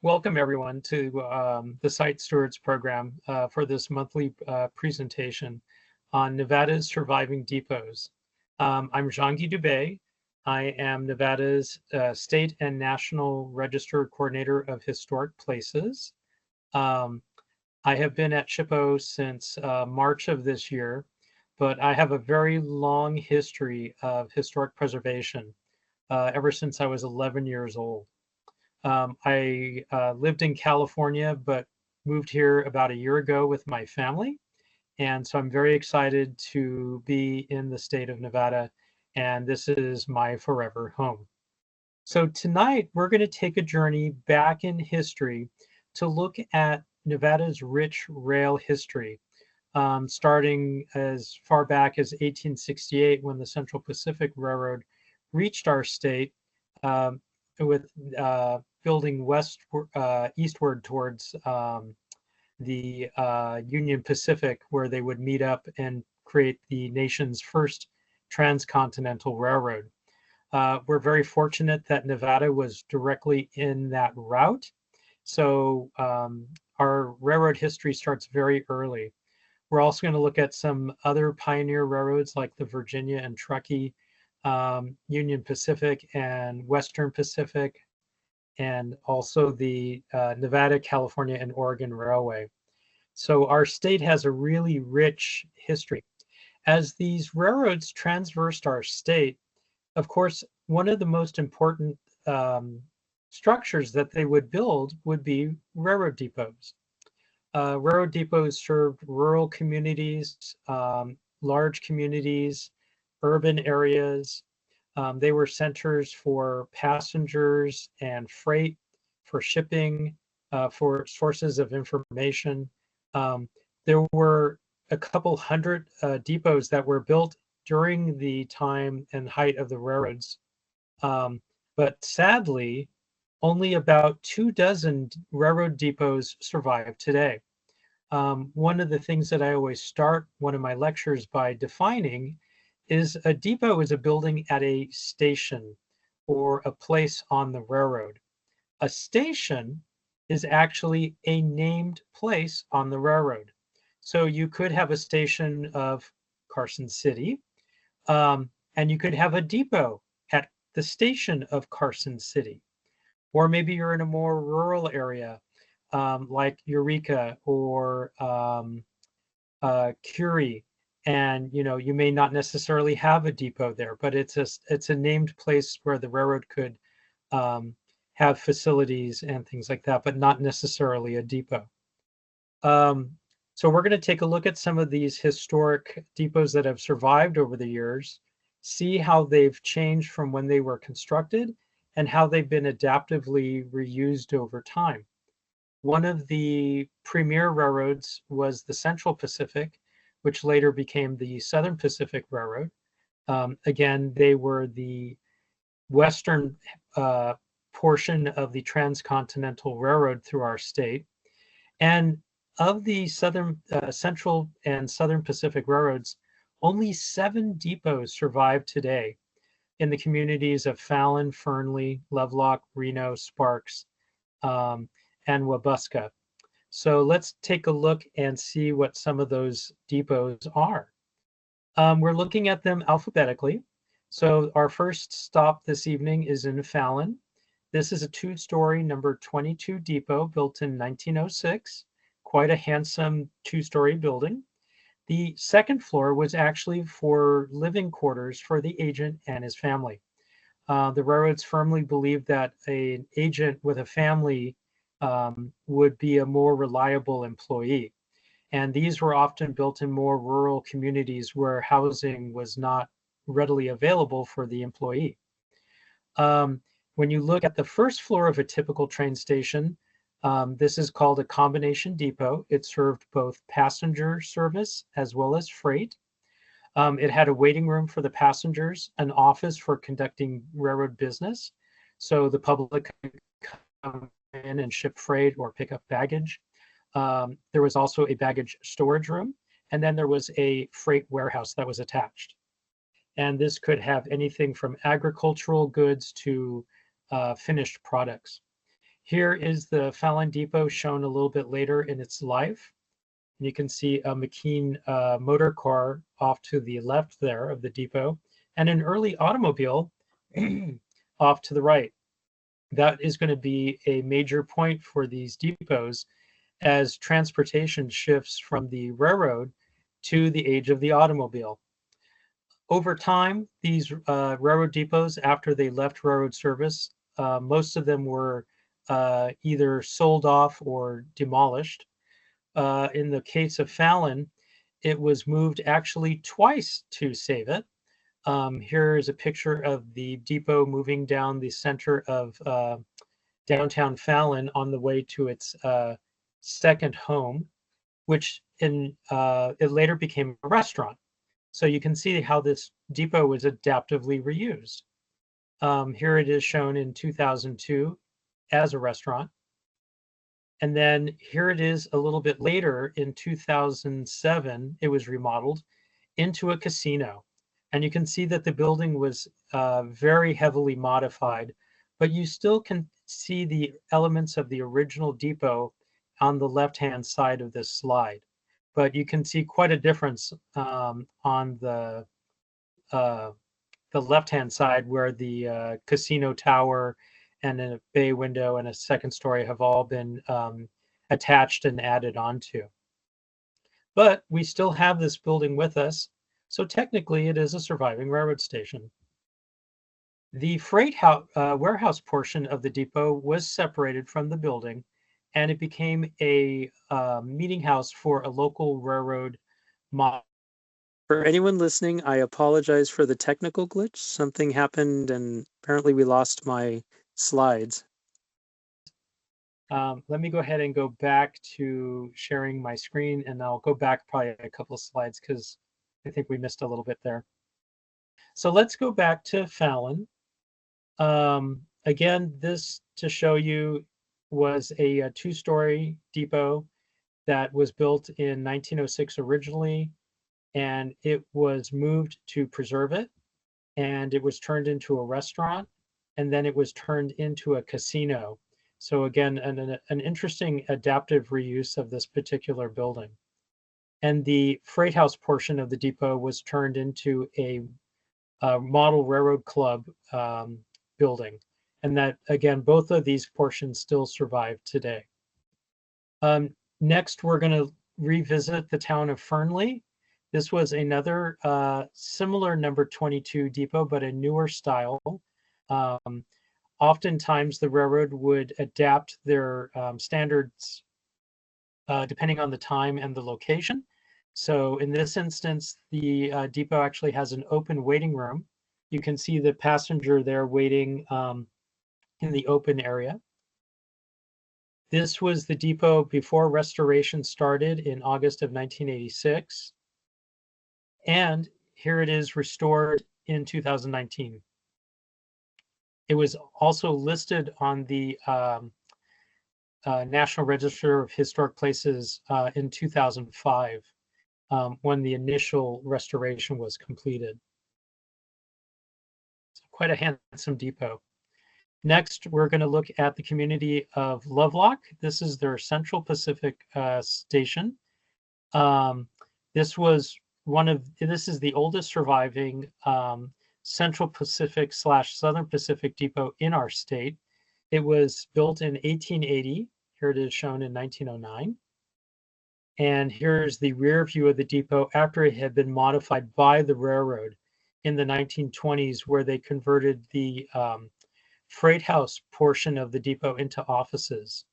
Welcome everyone to the Site Stewards program for this monthly presentation on Nevada's surviving depots. I'm Jean-Guy Dubé. I am Nevada's State and National Register Coordinator of Historic Places. I have been at SHPO since March of this year, but I have a very long history of historic preservation ever since I was 11 years old. I lived in California, but moved here about a year ago with my family. And so I'm very excited to be in the state of Nevada, and this is my forever home. So tonight, we're going to take a journey back in history to look at Nevada's rich rail history, starting as far back as 1868 when the Central Pacific Railroad reached our state with building eastward towards the Union Pacific, where they would meet up and create the nation's first transcontinental railroad. We're very fortunate that Nevada was directly in that route. So our railroad history starts very early. We're also going to look at some other pioneer railroads like the Virginia and Truckee, Union Pacific and Western Pacific, and also the Nevada, California, and Oregon Railway. So our state has a really rich history. As these railroads transversed our state, of course, one of the most important structures that they would build would be railroad depots. Railroad depots served rural communities, large communities, urban areas. They were centers for passengers and freight, for shipping, for sources of information. There were a couple hundred depots that were built during the time and height of the railroads. But sadly, only about 24 railroad depots survive today. One of the things that I always start one of my lectures by defining is a depot is a building at a station or a place on the railroad. A station is actually a named place on the railroad. So you could have a station of Carson City, and you could have a depot at the station of Carson City. Or maybe you're in a more rural area like Eureka or Curie, and you may not necessarily have a depot there, but it's a named place where the railroad could have facilities and things like that, but not necessarily a depot. So we're going to take a look at some of these historic depots that have survived over the years, see how they've changed from when they were constructed, and how they've been adaptively reused over time. One of the premier railroads was the Central Pacific, which later became the Southern Pacific Railroad. Again, they were the western portion of the transcontinental railroad through our state. And of the Central and Southern Pacific Railroads, only 7 depots survive today in the communities of Fallon, Fernley, Lovelock, Reno, Sparks, and Wabusca. So let's take a look and see what some of those depots are. We're looking at them alphabetically. So our first stop this evening is in Fallon. This is a 2-story number 22 depot built in 1906, quite a handsome 2-story building. The second floor was actually for living quarters for the agent and his family. The railroads firmly believed that an agent with a family would be a more reliable employee. And these were often built in more rural communities where housing was not readily available for the employee. When you look at the first floor of a typical train station, this is called a combination depot. It served both passenger service as well as freight. It had a waiting room for the passengers, an office for conducting railroad business, so the public could come in and ship freight or pick up baggage. There was also a baggage storage room, and then there was a freight warehouse that was attached. And this could have anything from agricultural goods to finished products. Here is the Fallon Depot shown a little bit later in its life. You can see a McKean motor car off to the left there of the depot, and an early automobile off to the right. That is going to be a major point for these depots as transportation shifts from the railroad to the age of the automobile. Over time, these railroad depots, after they left railroad service, most of them were either sold off or demolished. In the case of Fallon, it was moved actually twice to save it. Here is a picture of the depot moving down the center of downtown Fallon on the way to its second home, which it later became a restaurant. So you can see how this depot was adaptively reused. Here it is shown in 2002 as a restaurant. And then here it is a little bit later in 2007, it was remodeled into a casino. And you can see that the building was very heavily modified, but you still can see the elements of the original depot on the left-hand side of this slide. But you can see quite a difference on the left-hand side where the casino tower and a bay window and a second story have all been attached and added onto. But we still have this building with us, so technically it is a surviving railroad station. The freight warehouse portion of the depot was separated from the building, and it became a meeting house for a local railroad mob. For anyone listening, I apologize for the technical glitch. Something happened and apparently we lost my slides. Let me go ahead and go back to sharing my screen, and I'll go back probably a couple of slides because I think we missed a little bit there. So let's go back to Fallon. Again, this to show you was a two-story depot that was built in 1906 originally, and it was moved to preserve it, and it was turned into a restaurant, and then it was turned into a casino. So again, an interesting adaptive reuse of this particular building. And the freight house portion of the depot was turned into a model railroad club building. And that, again, both of these portions still survive today. Next, we're going to revisit the town of Fernley. This was another similar number 22 depot, but a newer style. Oftentimes, the railroad would adapt their standards depending on the time and the location. So in this instance, the depot actually has an open waiting room. You can see the passenger there waiting in the open area. This was the depot before restoration started in August of 1986. And here it is restored in 2019. It was also listed on the National Register of Historic Places in 2005 when the initial restoration was completed. So quite a handsome depot. Next, we're going to look at the community of Lovelock. This is their Central Pacific station. This is the oldest surviving Central Pacific / Southern Pacific depot in our state. It was built in 1880. Here it is shown in 1909. And here's the rear view of the depot after it had been modified by the railroad in the 1920s, where they converted the freight house portion of the depot into offices.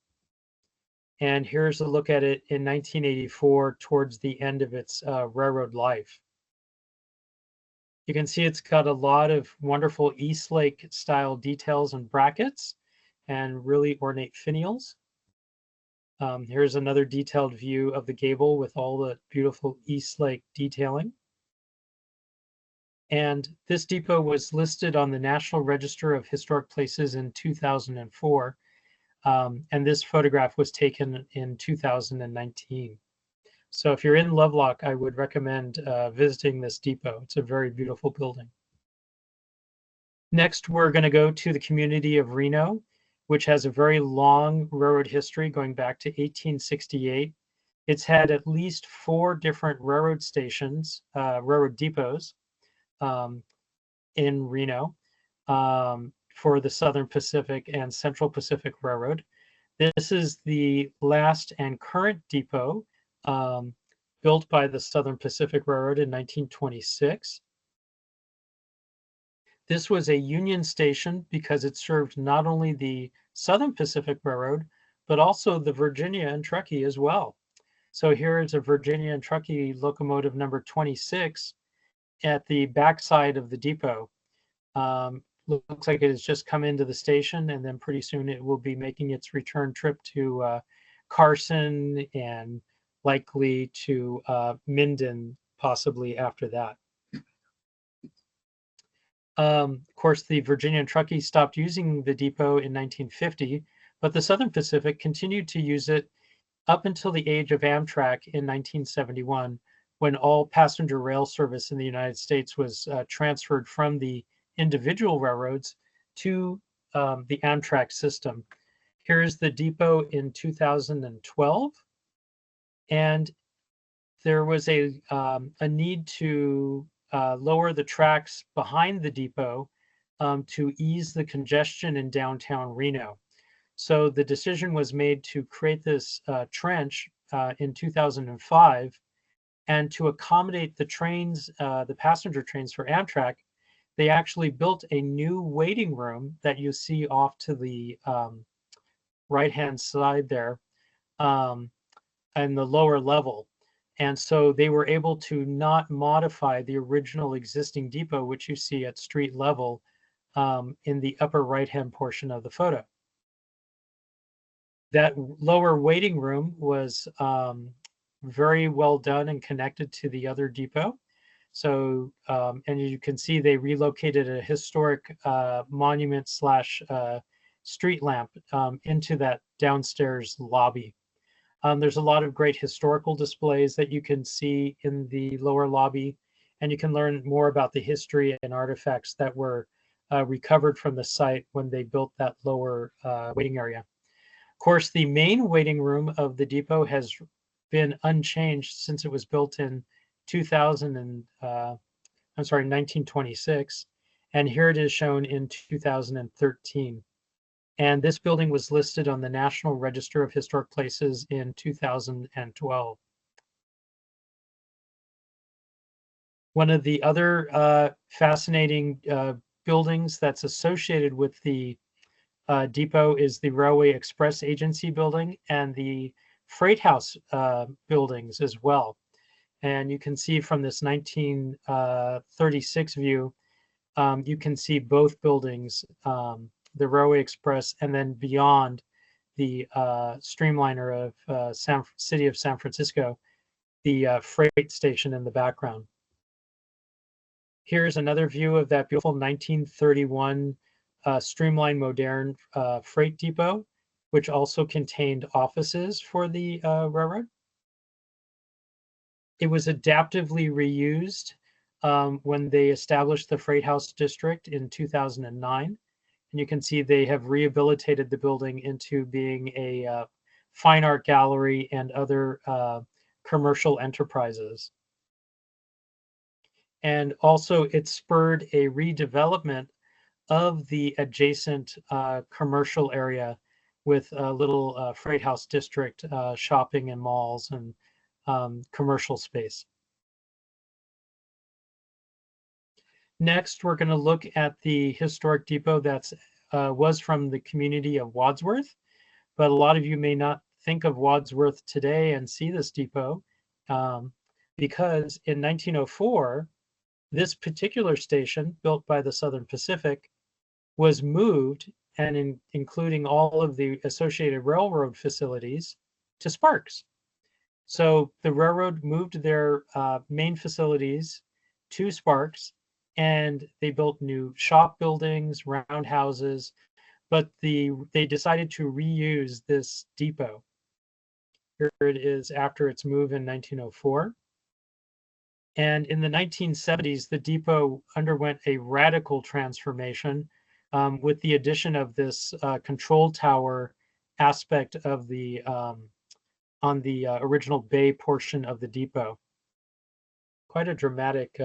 And here's a look at it in 1984 towards the end of its railroad life. You can see it's got a lot of wonderful Eastlake style details and brackets and really ornate finials. Here's another detailed view of the gable with all the beautiful Eastlake detailing. And this depot was listed on the National Register of Historic Places in 2004. And this photograph was taken in 2019. So if you're in Lovelock, I would recommend visiting this depot. It's a very beautiful building. Next, we're going to go to the community of Reno. which has a very long railroad history going back to 1868. It's had at least 4 different railroad stations, railroad depots in Reno for the Southern Pacific and Central Pacific Railroad. This is the last and current depot built by the Southern Pacific Railroad in 1926. This was a Union station because it served not only the Southern Pacific Railroad, but also the Virginia and Truckee as well. So here is a Virginia and Truckee locomotive number 26 at the backside of the depot. Looks like it has just come into the station, and then pretty soon it will be making its return trip to Carson and likely to Minden possibly after that. Of course, the Virginia and Truckee stopped using the depot in 1950, but the Southern Pacific continued to use it up until the age of Amtrak in 1971, when all passenger rail service in the United States was transferred from the individual railroads to the Amtrak system. Here is the depot in 2012, and there was a need to lower the tracks behind the depot to ease the congestion in downtown Reno. So the decision was made to create this trench in 2005, and to accommodate the trains, the passenger trains for Amtrak, they actually built a new waiting room that you see off to the right-hand side there in the lower level. And so they were able to not modify the original existing depot, which you see at street level in the upper right-hand portion of the photo. That lower waiting room was very well done and connected to the other depot. So, and you can see they relocated a historic monument slash street lamp into that downstairs lobby. There's a lot of great historical displays that you can see in the lower lobby, and you can learn more about the history and artifacts that were recovered from the site when they built that lower waiting area. Of course, the main waiting room of the depot has been unchanged since it was built in 1926, and here it is shown in 2013. And this building was listed on the National Register of Historic Places in 2012. One of the other fascinating buildings that's associated with the depot is the Railway Express Agency building and the Freight House buildings as well. And you can see from this 1936 view, you can see both buildings, the Railway Express, and then beyond the streamliner of City of San Francisco, the freight station in the background. Here's another view of that beautiful 1931 streamlined modern freight depot, which also contained offices for the railroad. It was adaptively reused when they established the Freight House District in 2009. And you can see they have rehabilitated the building into being a fine art gallery and other commercial enterprises. And also it spurred a redevelopment of the adjacent commercial area with a little Freight House District shopping and malls and commercial space. Next, we're going to look at the historic depot that was from the community of Wadsworth, but a lot of you may not think of Wadsworth today and see this depot because in 1904, this particular station built by the Southern Pacific was moved, and including all of the associated railroad facilities, to Sparks. So the railroad moved their main facilities to Sparks, and they built new shop buildings, roundhouses, but they decided to reuse this depot. Here it is after its move in 1904. And in the 1970s, the depot underwent a radical transformation with the addition of this control tower aspect of the on the original bay portion of the depot. Quite a dramatic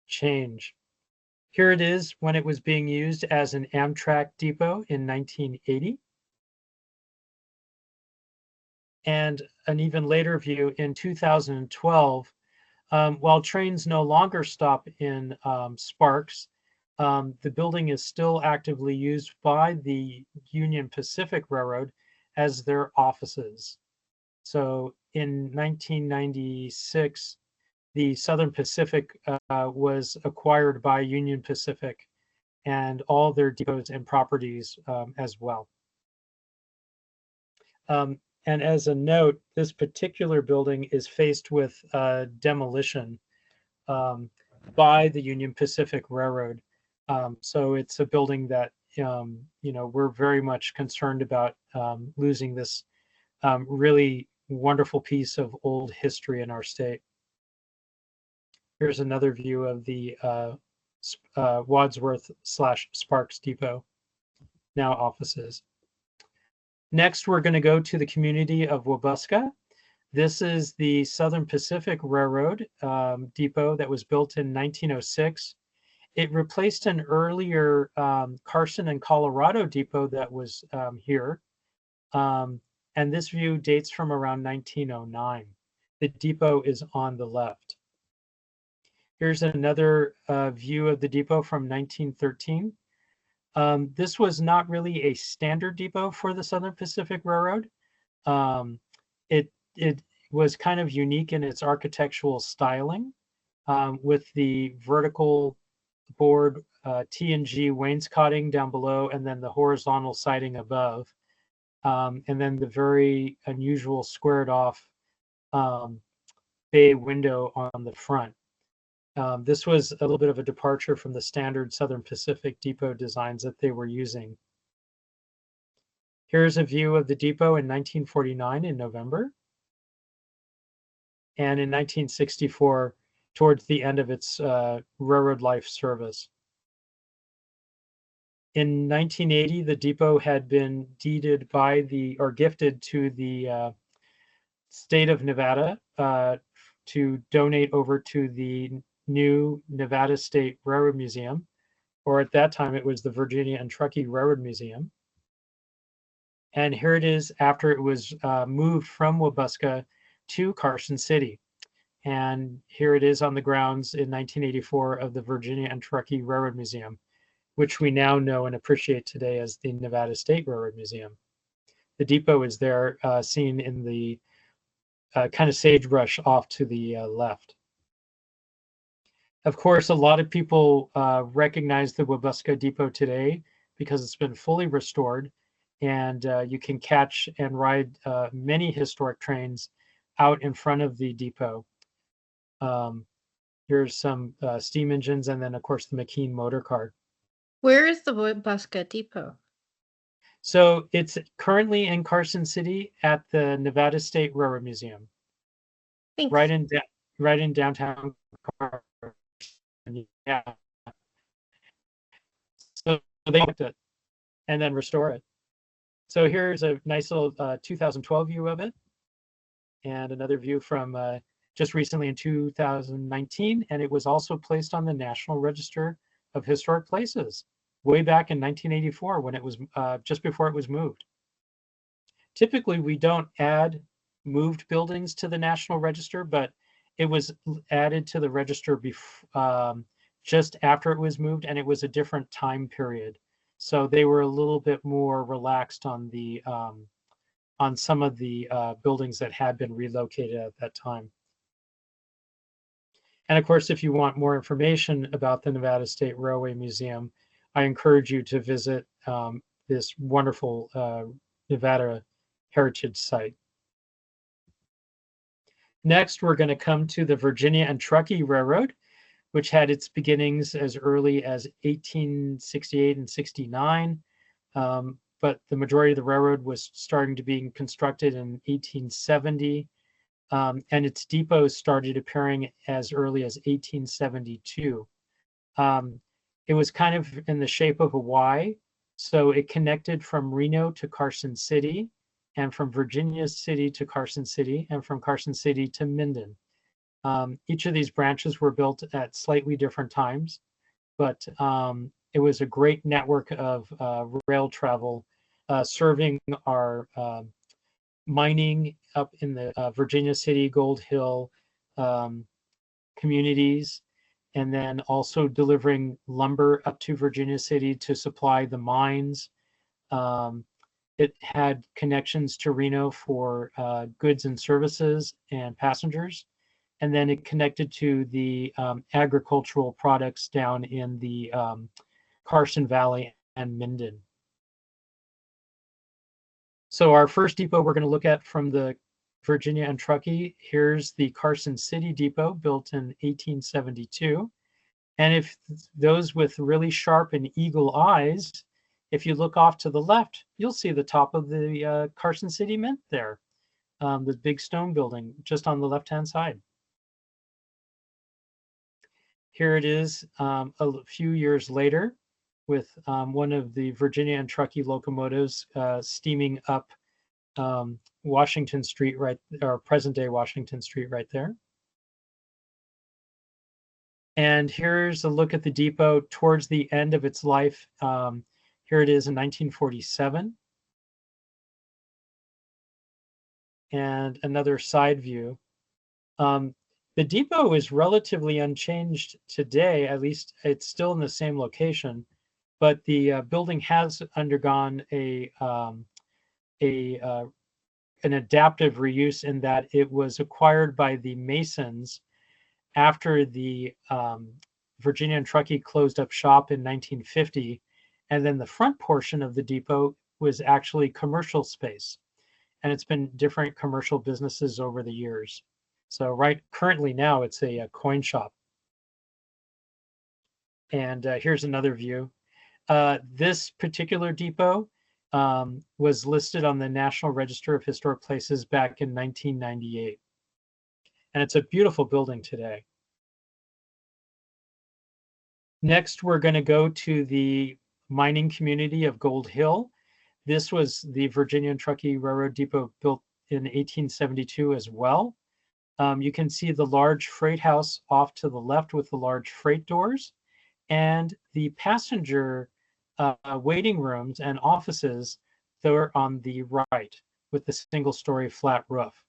change. Here it is when it was being used as an Amtrak depot in 1980. And an even later view in 2012, while trains no longer stop in Sparks, the building is still actively used by the Union Pacific Railroad as their offices. So in 1996, the Southern Pacific was acquired by Union Pacific and all their depots and properties as well. And as a note, this particular building is faced with demolition by the Union Pacific Railroad. So it's a building that we're very much concerned about losing this really wonderful piece of old history in our state. Here's another view of the Wadsworth/Sparks Depot, now offices. Next, we're going to go to the community of Wabusca. This is the Southern Pacific Railroad depot that was built in 1906. It replaced an earlier Carson and Colorado depot that was here. And this view dates from around 1909. The depot is on the left. Here's another view of the depot from 1913. This was not really a standard depot for the Southern Pacific Railroad. It was kind of unique in its architectural styling, with the vertical board T&G wainscoting down below, and then the horizontal siding above, and then the very unusual squared off bay window on the front. This was a little bit of a departure from the standard Southern Pacific depot designs that they were using. Here's a view of the depot in 1949 in November. And in 1964, towards the end of its railroad life service. In 1980, the depot had been deeded by or gifted to the state of Nevada to donate over to the new Nevada State Railroad Museum, or at that time it was the Virginia and Truckee Railroad Museum. And here it is after it was moved from Wabusca to Carson City. And here it is on the grounds in 1984 of the Virginia and Truckee Railroad Museum, which we now know and appreciate today as the Nevada State Railroad Museum. The depot is there, seen in the kind of sagebrush off to the left. Of course, a lot of people recognize the Wabusca Depot today because it's been fully restored, and you can catch and ride many historic trains out in front of the depot. Here's some steam engines, and then, of course, the McKean motor car. Where is the Wabusca Depot? So it's currently in Carson City at the Nevada State Railroad Museum. Thanks. Right in downtown Carson. Yeah. So they looked at it and then restore it. So here's a nice little 2012 view of it, and another view from just recently in 2019, and it was also placed on the National Register of Historic Places way back in 1984 when it was just before it was moved. Typically, we don't add moved buildings to the National Register, but it was added to the register just after it was moved, and it was a different time period. So they were a little bit more relaxed on the on some of the buildings that had been relocated at that time. And of course, if you want more information about the Nevada State Railway Museum, I encourage you to visit this wonderful Nevada heritage site. Next, we're going to come to the Virginia and Truckee Railroad, which had its beginnings as early as 1868 and 69. But the majority of the railroad was starting to be constructed in 1870. And its depots started appearing as early as 1872. It was kind of in the shape of a Y, so it connected from Reno to Carson City, and from Virginia City to Carson City, and from Carson City to Minden. Each of these branches were built at slightly different times, but it was a great network of rail travel serving our mining up in the Virginia City, Gold Hill communities, and then also delivering lumber up to Virginia City to supply the mines. It had connections to Reno for goods and services and passengers. And then it connected to the agricultural products down in the Carson Valley and Minden. So our first depot we're going to look at from the Virginia and Truckee, here's the Carson City Depot, built in 1872. And if those with really sharp and eagle eyes, if you look off to the left, you'll see the top of the Carson City Mint there, the big stone building just on the left-hand side. Here it is a few years later with one of the Virginia and Truckee locomotives steaming up Washington Street, right, or present-day Washington Street right there. And here's a look at the depot towards the end of its life. Here it is in 1947. And another side view. The depot is relatively unchanged today, at least it's still in the same location, but the building has undergone an adaptive reuse in that it was acquired by the Masons after the Virginia and Truckee closed up shop in 1950, and then the front portion of the depot was actually commercial space, and it's been different commercial businesses over the years. So currently now it's a coin shop. And here's another view. This particular depot was listed on the National Register of Historic Places back in 1998. And it's a beautiful building today. Next, we're going to go to the mining community of Gold Hill. This was the Virginia and Truckee Railroad Depot, built in 1872 as well. You can see the large freight house off to the left with the large freight doors, and the passenger waiting rooms and offices that are on the right with the single-story flat roof.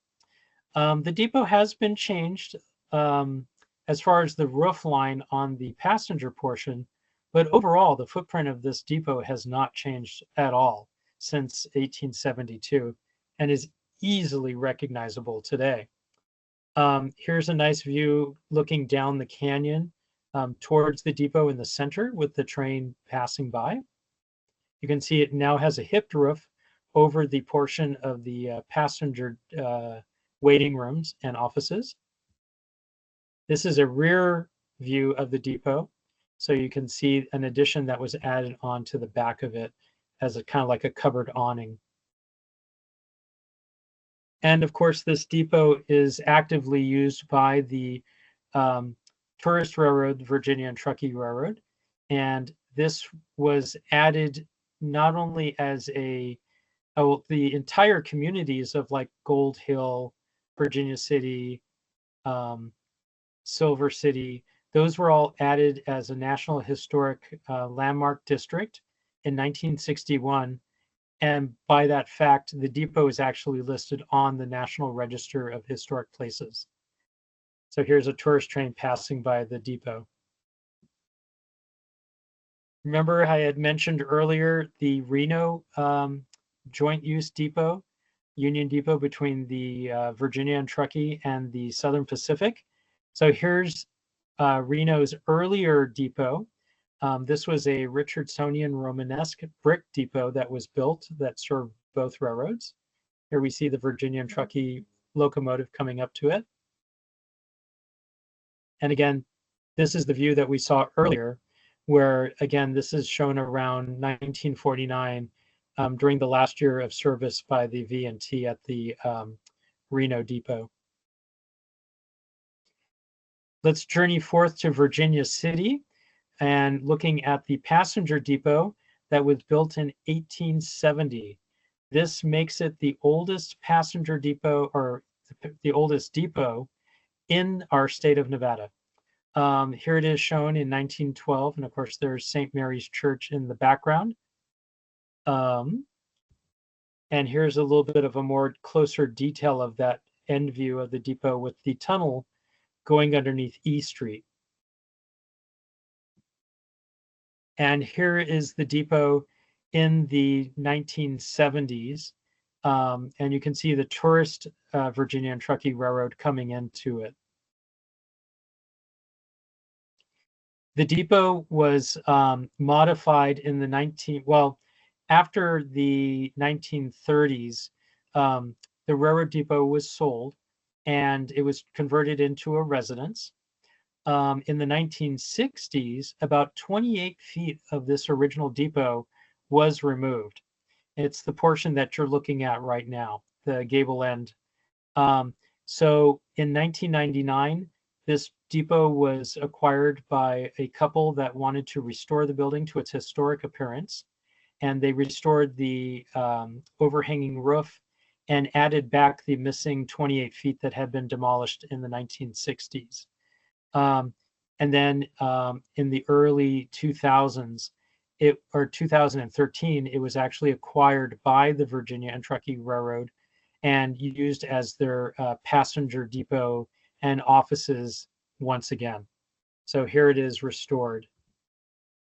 The depot has been changed as far as the roof line on the passenger portion, but overall the footprint of this depot has not changed at all since 1872 and is easily recognizable today. Here's a nice view looking down the canyon towards the depot in the center with the train passing by. You can see it now has a hipped roof over the portion of the passenger waiting rooms and offices. This is a rear view of the depot, so you can see an addition that was added onto the back of it as a kind of like a covered awning. And of course, this depot is actively used by the tourist railroad, Virginia and Truckee Railroad. And this was added not only as the entire communities of like Gold Hill, Virginia City, Silver City, those were all added as a National Historic Landmark District in 1961. And by that fact, the depot is actually listed on the National Register of Historic Places. So here's a tourist train passing by the depot. Remember I had mentioned earlier the Reno joint use depot, Union Depot between the Virginia and Truckee and the Southern Pacific. So here's Reno's earlier depot. This was a Richardsonian Romanesque brick depot that was built that served both railroads. Here we see the Virginia and Truckee locomotive coming up to it. And again, this is the view that we saw earlier, where again, this is shown around 1949 during the last year of service by the V&T at the Reno depot. Let's journey forth to Virginia City. and looking at the passenger depot that was built in 1870. This makes it the oldest passenger depot, or the oldest depot in our state of Nevada. Here it is shown in 1912, and of course there's St. Mary's Church in the background. And here's a little bit of a more closer detail of that end view of the depot with the tunnel going underneath E Street. And here is the depot in the 1970s. And you can see the tourist Virginia and Truckee Railroad coming into it. The depot was modified in the after the 1930s, the railroad depot was sold and it was converted into a residence. In the 1960s, about 28 feet of this original depot was removed. It's the portion that you're looking at right now, the gable end. So in 1999, this depot was acquired by a couple that wanted to restore the building to its historic appearance. And they restored the overhanging roof and added back the missing 28 feet that had been demolished in the 1960s. And then in the early 2000s, 2013, it was actually acquired by the Virginia and Truckee Railroad and used as their passenger depot and offices once again. So here it is restored,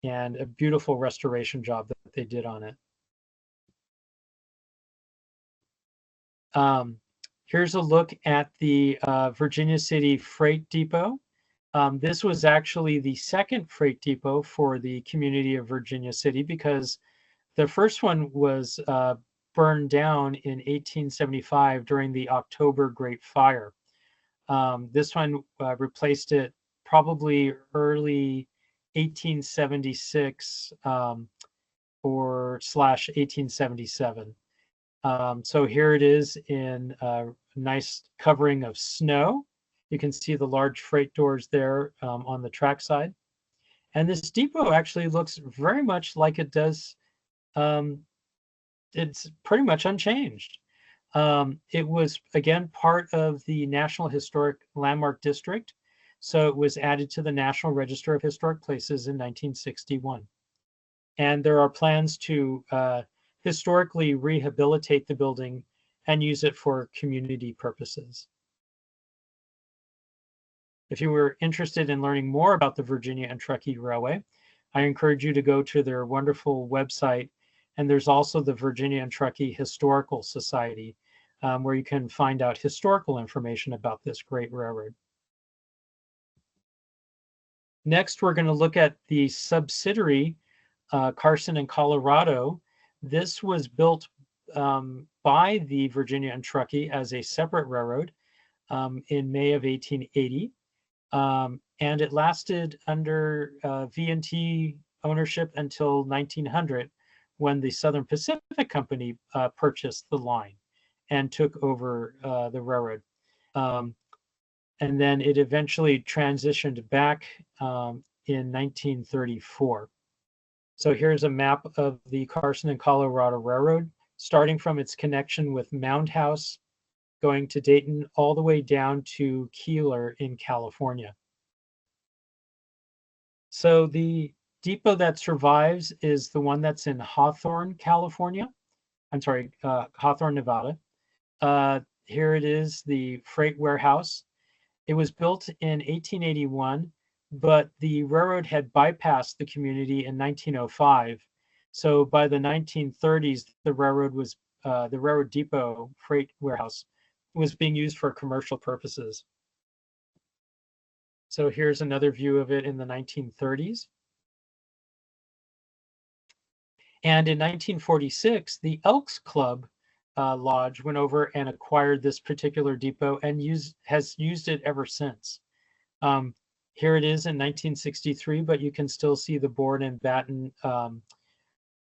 and a beautiful restoration job that they did on it. Here's a look at the Virginia City Freight Depot. This was actually the second freight depot for the community of Virginia City, because the first one was burned down in 1875 during the October Great Fire. This one replaced it probably early 1876 or slash 1877. So here it is in a nice covering of snow. You can see the large freight doors there on the track side. And this depot actually looks very much like it does. It's pretty much unchanged. It was, again, part of the National Historic Landmark District. So it was added to the National Register of Historic Places in 1961. And there are plans to historically rehabilitate the building and use it for community purposes. If you were interested in learning more about the Virginia and Truckee Railway, I encourage you to go to their wonderful website. And there's also the Virginia and Truckee Historical Society, where you can find out historical information about this great railroad. Next, we're going to look at the subsidiary, Carson and Colorado. This was built by the Virginia and Truckee as a separate railroad in May of 1880. And it lasted under V&T ownership until 1900, when the Southern Pacific Company purchased the line and took over the railroad. And then it eventually transitioned back in 1934. So here's a map of the Carson and Colorado Railroad, starting from its connection with Mound House, going to Dayton, all the way down to Keeler in California. So the depot that survives is the one that's in Hawthorne, California. I'm sorry, Hawthorne, Nevada. Here it is, the freight warehouse. It was built in 1881, but the railroad had bypassed the community in 1905. So by the 1930s, the railroad depot freight warehouse was being used for commercial purposes. So here's another view of it in the 1930s. And in 1946, the Elks Club Lodge went over and acquired this particular depot and has used it ever since. Here it is in 1963, but you can still see the board and batten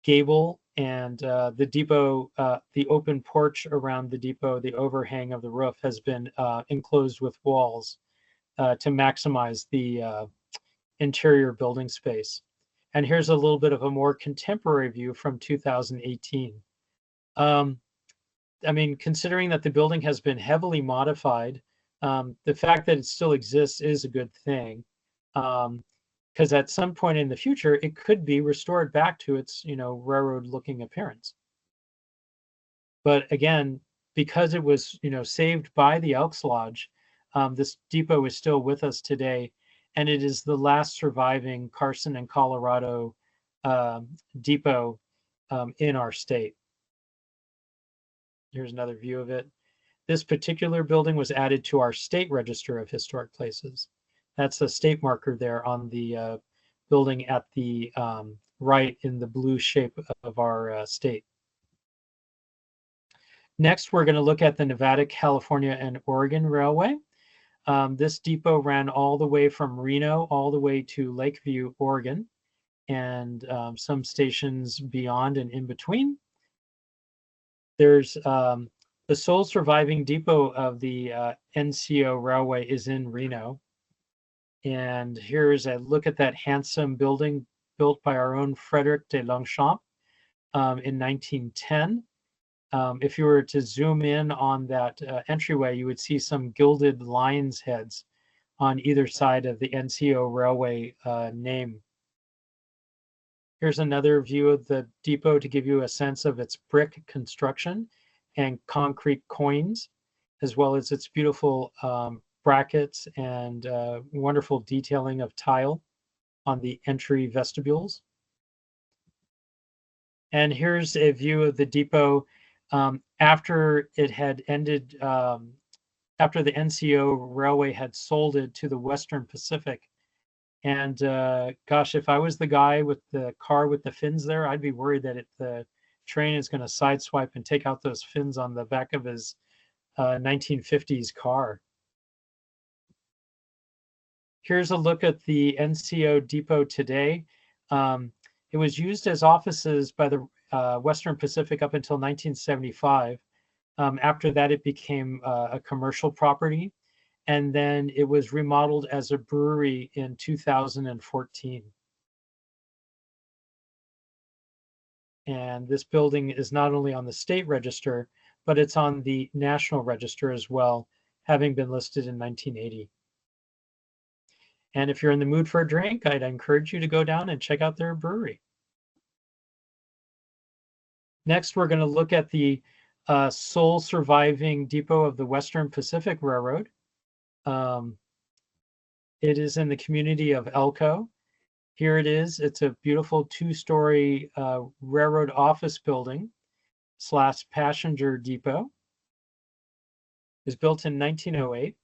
gable, and the depot, the open porch around the depot, the overhang of the roof has been enclosed with walls to maximize the interior building space. And here's a little bit of a more contemporary view from 2018. I mean, considering that the building has been heavily modified, the fact that it still exists is a good thing. Because at some point in the future, it could be restored back to its, railroad-looking appearance. But again, because it was, saved by the Elks Lodge, this depot is still with us today, and it is the last surviving Carson and Colorado depot in our state. Here's another view of it. This particular building was added to our state register of historic places. That's a state marker there on the building at the right in the blue shape of our state. Next, we're going to look at the Nevada, California, and Oregon Railway. This depot ran all the way from Reno all the way to Lakeview, Oregon, and some stations beyond and in between. There's the sole surviving depot of the NCO Railway is in Reno. And here's a look at that handsome building built by our own Frederic de Longchamp in 1910. If you were to zoom in on that entryway, you would see some gilded lion's heads on either side of the NCO Railway name. Here's another view of the depot to give you a sense of its brick construction and concrete quoins, as well as its beautiful brackets and wonderful detailing of tile on the entry vestibules. And here's a view of the depot after it had ended, after the NCO Railway had sold it to the Western Pacific. And gosh, if I was the guy with the car with the fins there, I'd be worried that the train is going to sideswipe and take out those fins on the back of his 1950s car. Here's a look at the NCO depot today. It was used as offices by the Western Pacific up until 1975. After that, it became a commercial property, and then it was remodeled as a brewery in 2014. And this building is not only on the state register, but it's on the national register as well, having been listed in 1980. And if you're in the mood for a drink, I'd encourage you to go down and check out their brewery. Next, we're going to look at the sole surviving depot of the Western Pacific Railroad. It is in the community of Elko. Here it is. It's a beautiful two-story railroad office building / passenger depot. It was built in 1908.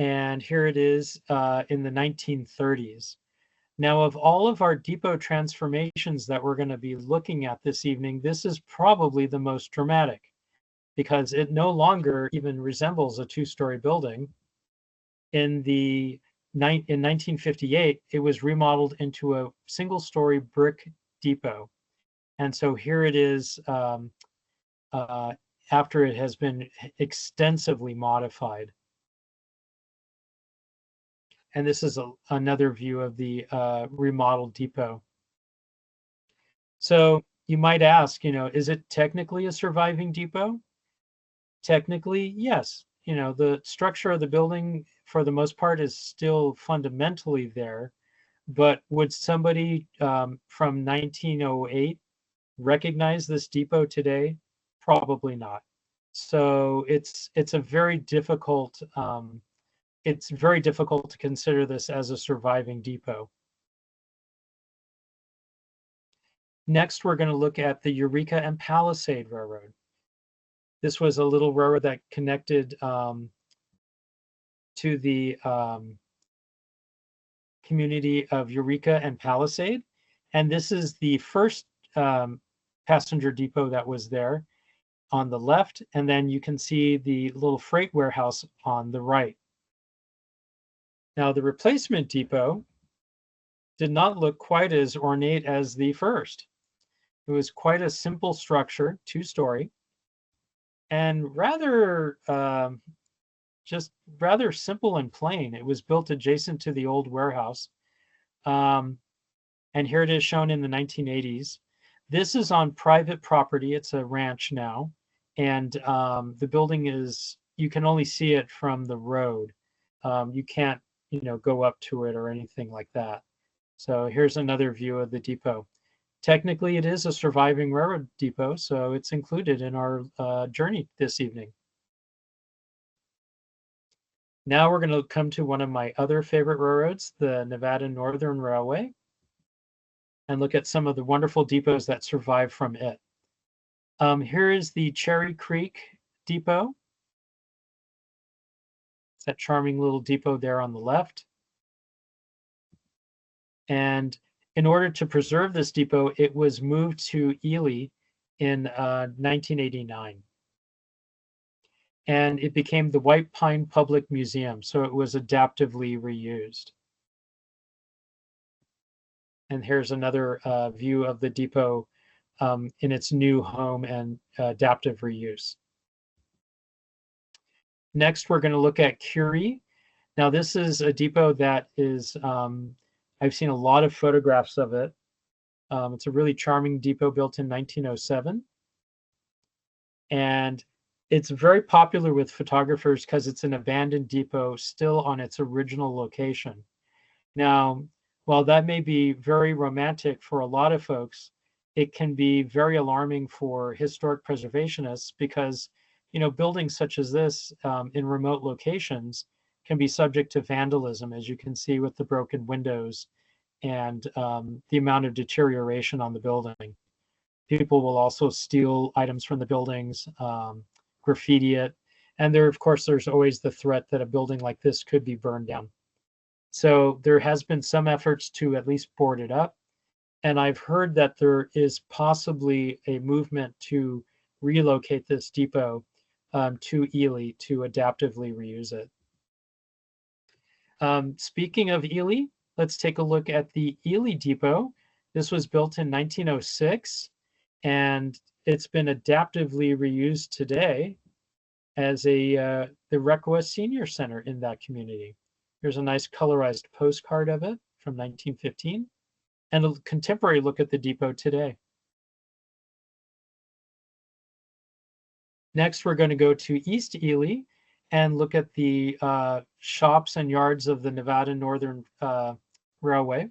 And here it is in the 1930s. Now, of all of our depot transformations that we're going to be looking at this evening, this is probably the most dramatic because it no longer even resembles a two-story building. In 1958, it was remodeled into a single-story brick depot. And so here it is after it has been extensively modified. And this is another view of the remodeled depot. So you might ask, is it technically a surviving depot? Technically, yes. The structure of the building, for the most part, is still fundamentally there. But would somebody from 1908 recognize this depot today? Probably not. So it's a very difficult. It's very difficult to consider this as a surviving depot. Next, we're going to look at the Eureka and Palisade Railroad. This was a little railroad that connected to the community of Eureka and Palisade. And this is the first passenger depot that was there on the left. And then you can see the little freight warehouse on the right. Now, the replacement depot did not look quite as ornate as the first. It was quite a simple structure, two-story, and rather just rather simple and plain. It was built adjacent to the old warehouse. And here it is shown in the 1980s. This is on private property. It's a ranch now. And the building is, you can only see it from the road. You can't, go up to it or anything like that. So here's another view of the depot. Technically, it is a surviving railroad depot, so it's included in our journey this evening. Now we're going to come to one of my other favorite railroads, the Nevada Northern Railway, and look at some of the wonderful depots that survive from it. Here is the Cherry Creek Depot. It's that charming little depot there on the left. And in order to preserve this depot, it was moved to Ely in 1989. And it became the White Pine Public Museum, so it was adaptively reused. And here's another view of the depot in its new home and adaptive reuse. Next, we're going to look at Curie. Now, this is a depot that is, I've seen a lot of photographs of it. It's a really charming depot built in 1907. And it's very popular with photographers because it's an abandoned depot still on its original location. Now, while that may be very romantic for a lot of folks, it can be very alarming for historic preservationists because, buildings such as this in remote locations can be subject to vandalism, as you can see with the broken windows and the amount of deterioration on the building. People will also steal items from the buildings, graffiti it, and of course, there's always the threat that a building like this could be burned down. So there has been some efforts to at least board it up. And I've heard that there is possibly a movement to relocate this depot to Ely to adaptively reuse it. Speaking of Ely, let's take a look at the Ely Depot. This was built in 1906, and it's been adaptively reused today as the Requa Senior Center in that community. Here's a nice colorized postcard of it from 1915 and a contemporary look at the depot today. Next, we're going to go to East Ely and look at the shops and yards of the Nevada Northern Railway.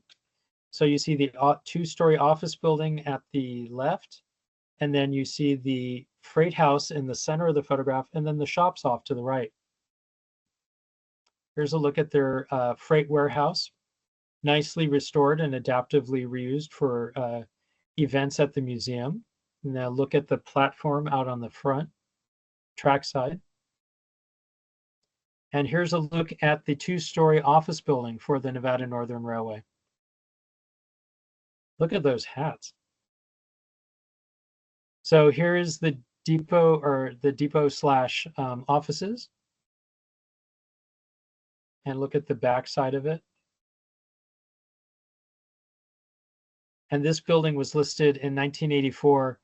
So you see the two-story office building at the left, and then you see the freight house in the center of the photograph, and then the shops off to the right. Here's a look at their freight warehouse, nicely restored and adaptively reused for events at the museum. Now look at the platform out on the front, trackside. And here's a look at the two-story office building for the Nevada Northern Railway. Look at those hats. So here is the depot, or the depot slash offices. And look at the back side of it. And this building was listed in 1984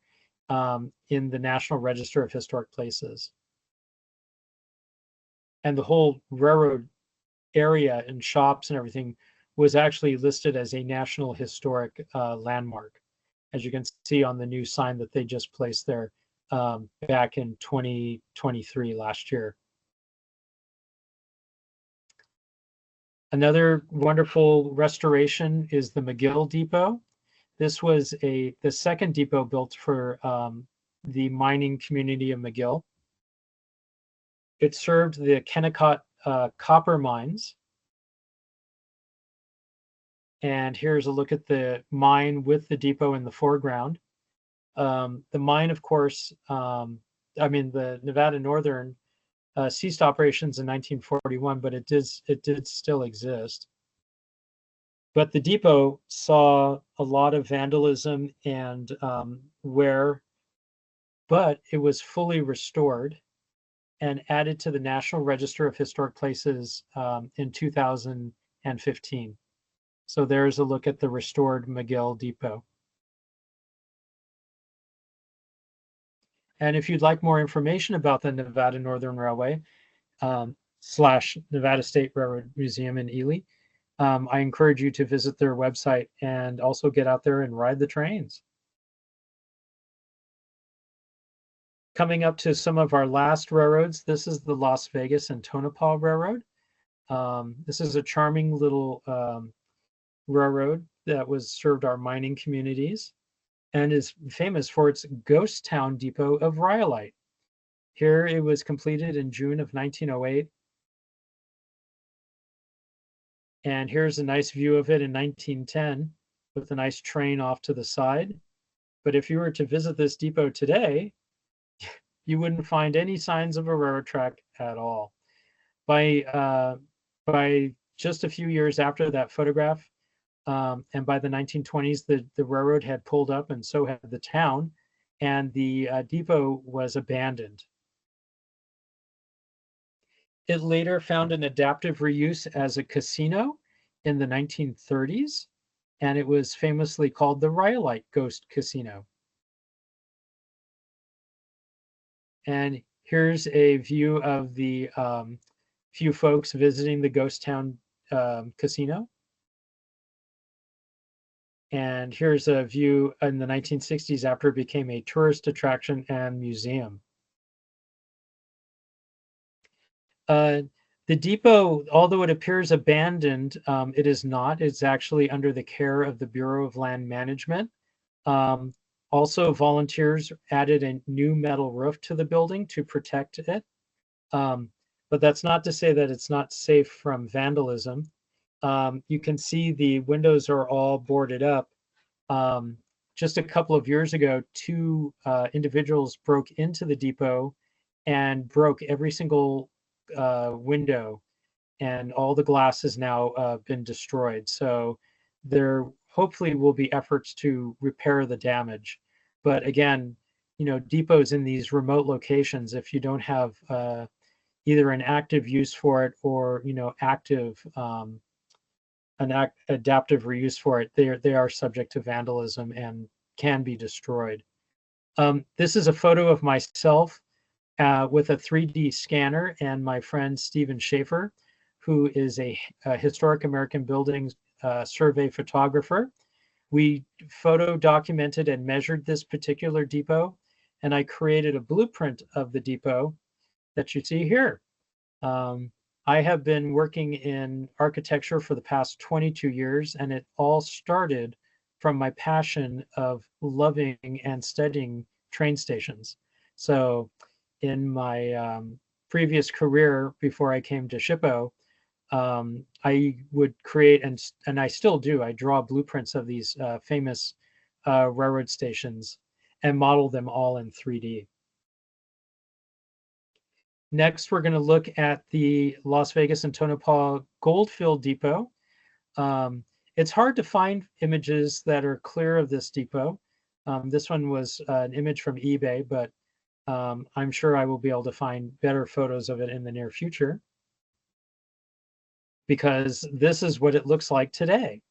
in the National Register of Historic Places. And the whole railroad area and shops and everything was actually listed as a National Historic Landmark, as you can see on the new sign that they just placed there back in 2023 last year. Another wonderful restoration is the McGill Depot. This was the second depot built for the mining community of McGill. It served the Kennecott copper mines. And here's a look at the mine with the depot in the foreground. The mine, of course, the Nevada Northern ceased operations in 1941, but it did still exist. But the depot saw a lot of vandalism and wear, but it was fully restored and added to the National Register of Historic Places in 2015. So there's a look at the restored McGill Depot. And if you'd like more information about the Nevada Northern Railway, / Nevada State Railroad Museum in Ely. I encourage you to visit their website and also get out there and ride the trains. Coming up to some of our last railroads, this is the Las Vegas and Tonopah Railroad. This is a charming little railroad that served our mining communities and is famous for its ghost town depot of Rhyolite. Here it was completed in June of 1908. And here's a nice view of it in 1910 with a nice train off to the side. But if you were to visit this depot today, you wouldn't find any signs of a railroad track at all. By just a few years after that photograph, and by the 1920s, the railroad had pulled up, and so had the town, and the depot was abandoned. It later found an adaptive reuse as a casino in the 1930s, and it was famously called the Rhyolite Ghost Casino. And here's a view of the few folks visiting the ghost town casino. And here's a view in the 1960s after it became a tourist attraction and museum. The depot, although it appears abandoned, it is not. It's actually under the care of the Bureau of Land Management. Also, volunteers added a new metal roof to the building to protect it. But that's not to say that it's not safe from vandalism. You can see the windows are all boarded up. Just a couple of years ago, two individuals broke into the depot and broke every single window, and all the glass has now been destroyed. So there hopefully will be efforts to repair the damage. But again, depots in these remote locations, if you don't have either an active use for it or active adaptive reuse for it, they are subject to vandalism and can be destroyed. This is a photo of myself with a 3D scanner and my friend Stephen Schaefer, who is a historic American buildings survey photographer. We photo documented and measured this particular depot, and I created a blueprint of the depot that you see here. I have been working in architecture for the past 22 years, and it all started from my passion of loving and studying train stations. So in my previous career before I came to SHPO, I would create, and I still do, I draw blueprints of these famous railroad stations and model them all in 3D. Next, we're going to look at the Las Vegas and Tonopah Goldfield Depot. It's hard to find images that are clear of this depot. This one was an image from eBay, but I'm sure I will be able to find better photos of it in the near future, because this is what it looks like today.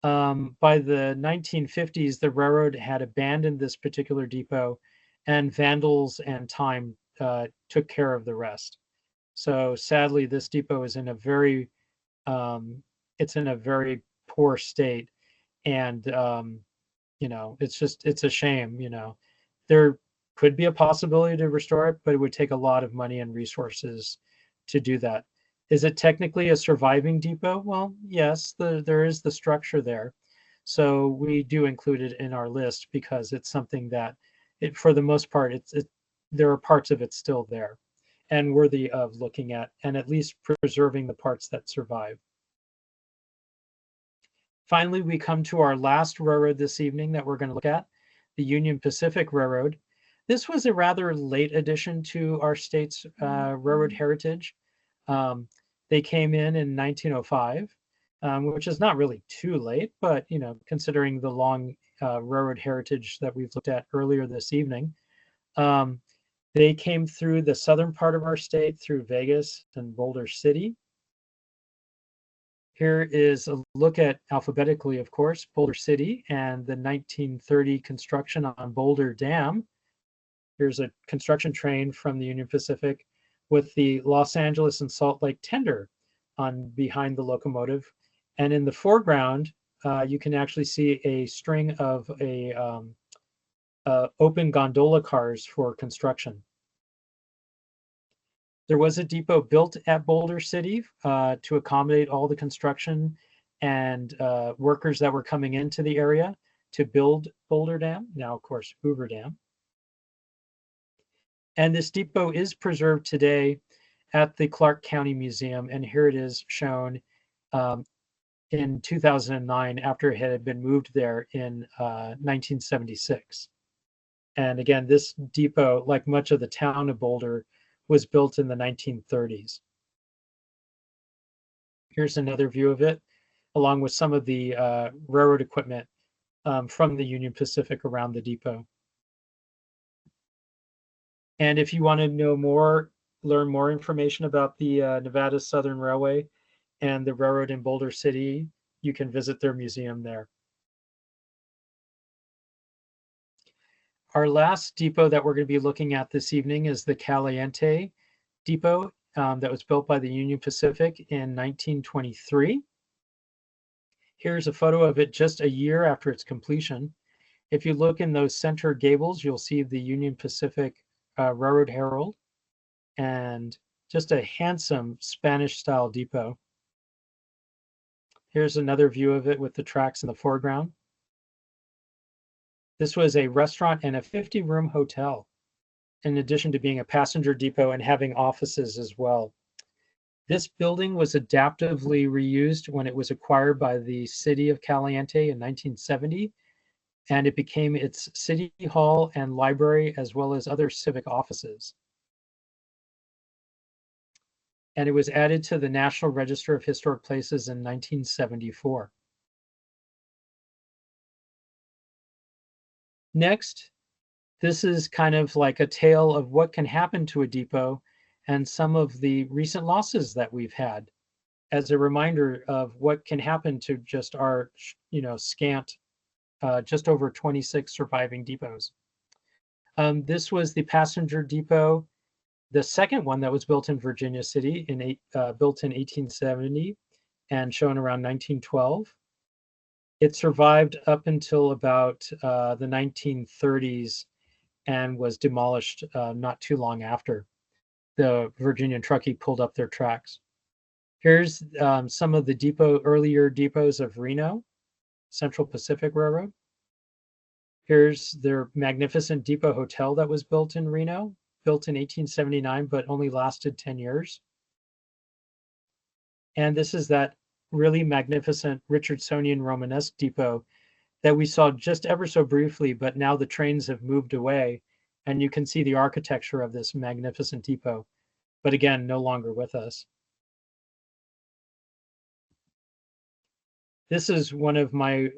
By the 1950s, the railroad had abandoned this particular depot, and vandals and time took care of the rest. So sadly, this depot is in a very, it's in a very poor state, and it's a shame. There could be a possibility to restore it, but it would take a lot of money and resources to do that. Is it technically a surviving depot? Well, yes, there is the structure there. So we do include it in our list because it's something that, for the most part, there are parts of it still there and worthy of looking at, and at least preserving the parts that survive. Finally, we come to our last railroad this evening that we're going to look at, the Union Pacific Railroad. This was a rather late addition to our state's railroad heritage. They came in 1905, which is not really too late, but considering the long railroad heritage that we've looked at earlier this evening. They came through the southern part of our state, through Vegas and Boulder City. Here is a look at, alphabetically, of course, Boulder City and the 1930 construction on Boulder Dam. Here's a construction train from the Union Pacific. with the Los Angeles and Salt Lake tender on behind the locomotive. And in the foreground, you can actually see a string of open gondola cars for construction. There was a depot built at Boulder City to accommodate all the construction and workers that were coming into the area to build Boulder Dam, now of course Hoover Dam. And this depot is preserved today at the Clark County Museum, and here it is shown in 2009 after it had been moved there in 1976. And again, this depot, like much of the town of Boulder, was built in the 1930s. Here's another view of it, along with some of the railroad equipment from the Union Pacific around the depot. And if you want to know more, learn more information about the Nevada Southern Railway and the railroad in Boulder City, you can visit their museum there. Our last depot that we're going to be looking at this evening is the Caliente Depot that was built by the Union Pacific in 1923. Here's a photo of it just a year after its completion. If you look in those center gables, you'll see the Union Pacific Railroad Herald and just a handsome Spanish-style depot. Here's another view of it with the tracks in the foreground. This was a restaurant and a 50-room hotel, in addition to being a passenger depot and having offices as well. This building was adaptively reused when it was acquired by the city of Caliente in 1970, and it became its city hall and library as well as other civic offices. And it was added to the National Register of Historic Places in 1974. Next, this is kind of like a tale of what can happen to a depot and some of the recent losses that we've had as a reminder of what can happen to just our, scant, just over 26 surviving depots. This was the passenger depot, the second one that was built in Virginia City, built in 1870 and shown around 1912. It survived up until about the 1930s and was demolished not too long after the Virginia and Truckee pulled up their tracks. Here's some of the earlier depots of Reno, Central Pacific Railroad. Here's their magnificent depot hotel that was built in Reno, built in 1879, but only lasted 10 years. And this is that really magnificent Richardsonian Romanesque depot that we saw just ever so briefly, but now the trains have moved away and you can see the architecture of this magnificent depot, but again, no longer with us. This is one of my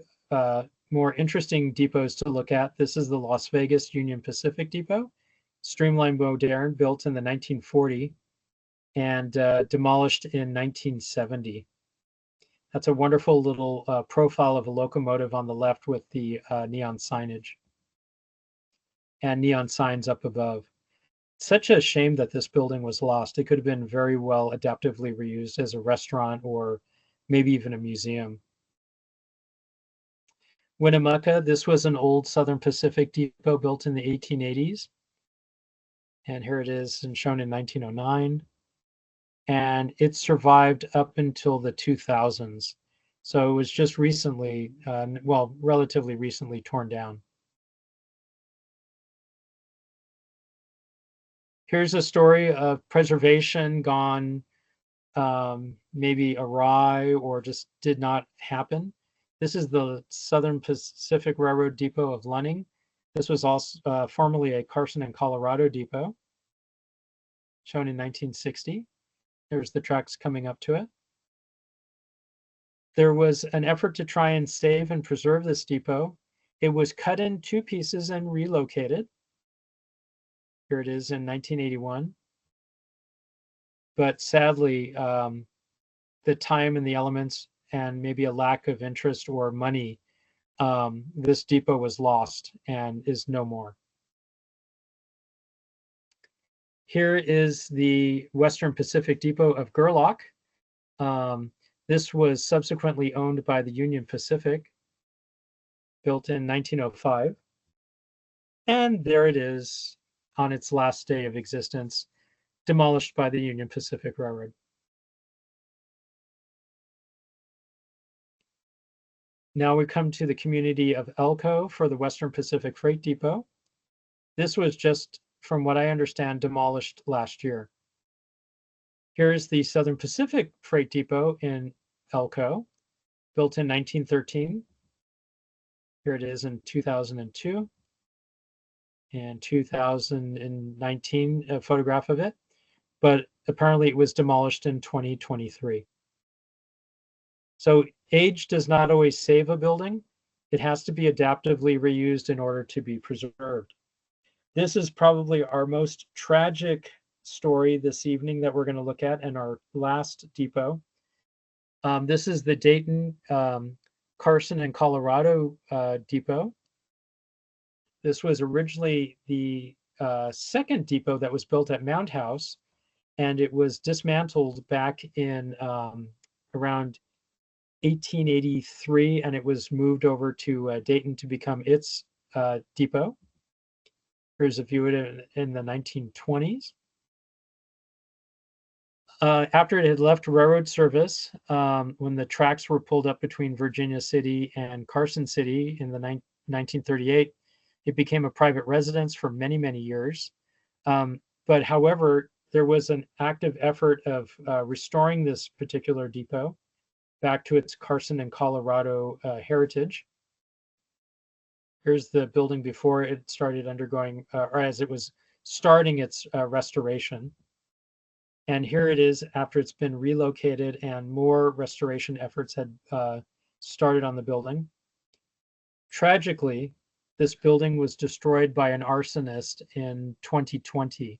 more interesting depots to look at. This is the Las Vegas Union Pacific Depot, streamlined modern, built in the 1940 and demolished in 1970. That's a wonderful little profile of a locomotive on the left with the neon signage and neon signs up above. Such a shame that this building was lost. It could have been very well adaptively reused as a restaurant or maybe even a museum. Winnemucca, this was an old Southern Pacific depot built in the 1880s. And here it is and shown in 1909. And it survived up until the 2000s. So it was just recently, relatively recently torn down. Here's a story of preservation gone maybe awry or just did not happen. This is the Southern Pacific Railroad Depot of Lunning. This was also formerly a Carson and Colorado depot, shown in 1960. There's the tracks coming up to it. There was an effort to try and save and preserve this depot. It was cut in two pieces and relocated. Here it is in 1981. But sadly, the time and the elements and maybe a lack of interest or money, this depot was lost and is no more. Here is the Western Pacific Depot of Gerlach. This was subsequently owned by the Union Pacific, built in 1905. And there it is on its last day of existence, demolished by the Union Pacific Railroad. Now we come to the community of Elko for the Western Pacific Freight Depot. This was just, from what I understand, demolished last year. Here's the Southern Pacific Freight Depot in Elko, built in 1913. Here it is in 2002. And 2019, a photograph of it. But apparently it was demolished in 2023. So age does not always save a building. It has to be adaptively reused in order to be preserved. This is probably our most tragic story this evening that we're going to look at, and our last depot. This is the Dayton, Carson, and Colorado depot. This was originally the second depot that was built at Mound House, and it was dismantled back in around 1883, and it was moved over to Dayton to become its depot. Here's a view of it in the 1920s. After it had left railroad service, when the tracks were pulled up between Virginia City and Carson City in the 1938, it became a private residence for many, many years. But however, there was an active effort of restoring this particular depot back to its Carson and Colorado heritage. Here's the building before it started undergoing, or as it was starting its restoration. And here it is after it's been relocated and more restoration efforts had started on the building. Tragically, this building was destroyed by an arsonist in 2020,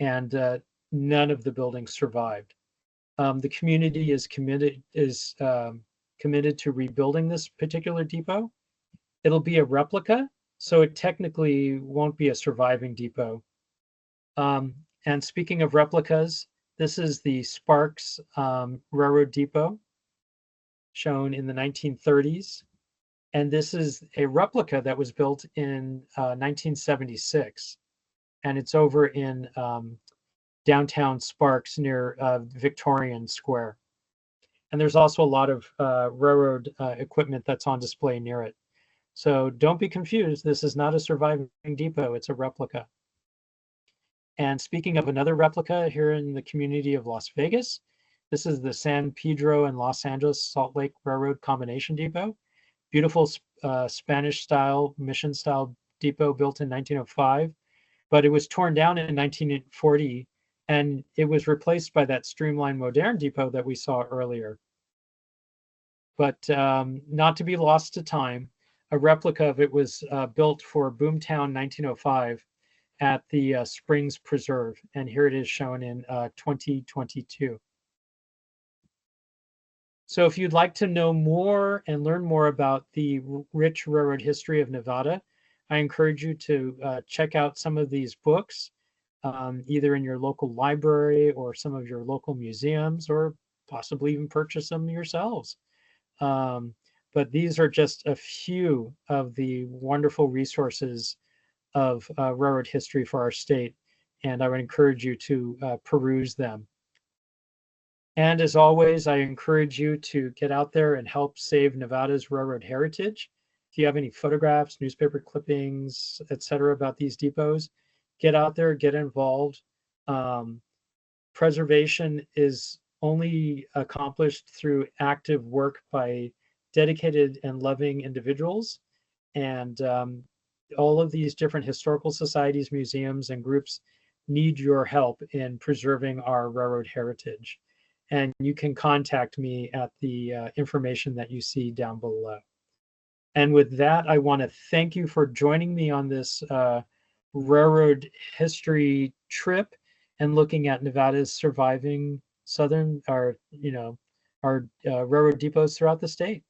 and none of the buildings survived. The community is committed to rebuilding this particular depot. It'll be a replica, so it technically won't be a surviving depot. And speaking of replicas, this is the Sparks Railroad Depot, shown in the 1930s. And this is a replica that was built in 1976. And it's over in downtown Sparks near Victorian Square. And there's also a lot of railroad equipment that's on display near it. So don't be confused. This is not a surviving depot. It's a replica. And speaking of another replica here in the community of Las Vegas, this is the San Pedro and Los Angeles Salt Lake Railroad Combination Depot. Beautiful Spanish-style, mission-style depot built in 1905, but it was torn down in 1940, and it was replaced by that streamlined modern depot that we saw earlier. But not to be lost to time, a replica of it was built for Boomtown 1905 at the Springs Preserve, and here it is shown in 2022. So if you'd like to know more and learn more about the rich railroad history of Nevada, I encourage you to check out some of these books, either in your local library or some of your local museums, or possibly even purchase them yourselves. But these are just a few of the wonderful resources of railroad history for our state, and I would encourage you to peruse them. And as always, I encourage you to get out there and help save Nevada's railroad heritage. If you have any photographs, newspaper clippings, etc., about these depots, get out there, get involved. Preservation is only accomplished through active work by dedicated and loving individuals. And all of these different historical societies, museums, and groups need your help in preserving our railroad heritage. And you can contact me at the information that you see down below. And with that, I want to thank you for joining me on this railroad history trip and looking at Nevada's surviving southern, our railroad depots throughout the state.